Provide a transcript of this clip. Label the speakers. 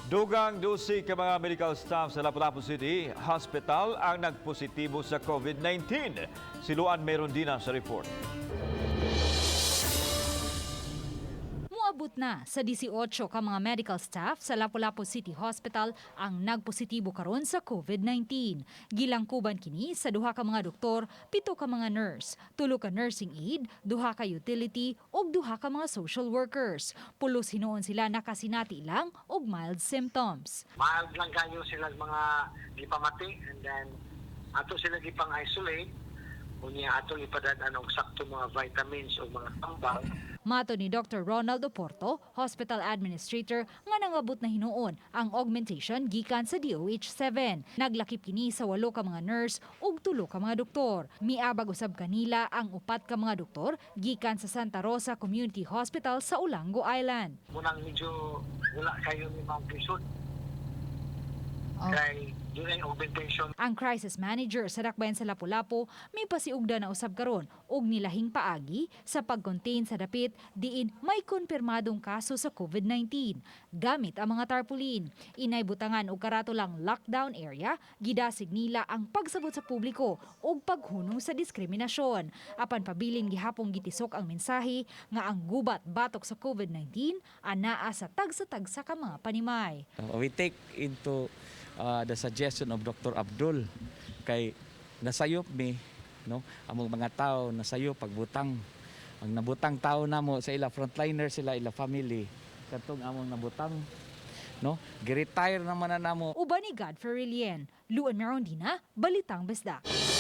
Speaker 1: Dugang 12 ka mga medical staff sa Lapu-Lapu City Hospital ang nagpositibo sa COVID-19. Siluan meron din sa report.
Speaker 2: Muabot na sa 18 ka mga medical staff sa Lapu-Lapu City Hospital ang nagpositibo karon sa COVID-19. Gilangkuban kini sa 2 ka mga doktor, 7 ka mga nurse, 3 ka nursing aide, 2 ka utility ug 2 ka mga social workers. Pulos hinuon sila nakasinati lang og mild symptoms.
Speaker 3: Mild lang kayo sila mga gipamati and then ato sila gipang-isolate. Unya ato ipadadaan og sakto mga vitamins o mga tambal.
Speaker 2: Mato ni Dr. Ronald Oporto, hospital administrator, nga nangabot na hinuon ang augmentation gikan sa DOH-7. Naglakip kini sa 8 ka mga nurse ug 3 ka mga doktor. Miabag usab kanila ang 4 ka mga doktor gikan sa Santa Rosa Community Hospital sa Olango Island.
Speaker 3: Munang medyo wala kayo ni mga pisod. Kay during augmentation.
Speaker 2: Ang crisis manager sa dakbayan sa Lapu-Lapu may pasiugda na usab karon og nilahing paagi sa pag-contain sa dapit diin may konfirmadong kaso sa COVID-19 gamit ang mga tarpaulin. Inay butangan og karato lang lockdown area, gidasig nila ang pagsabot sa publiko og paghunong sa diskriminasyon. Apan pabilin gihapong gitisok ang mensahe nga ang gubat batok sa COVID-19 anaa sa tagsa-tagsa ka mga panimay.
Speaker 4: We take into the suggestion of Dr. Abdul kay nasayop mi no among mga tao nasayo pagbutang ang nabutang tao namo sa ila frontliner sila ila family katong among nabutang no gi-retire naman na namo.
Speaker 2: Uban ni Godfrey Lien, Luan Merondina, Balitang Bisdak.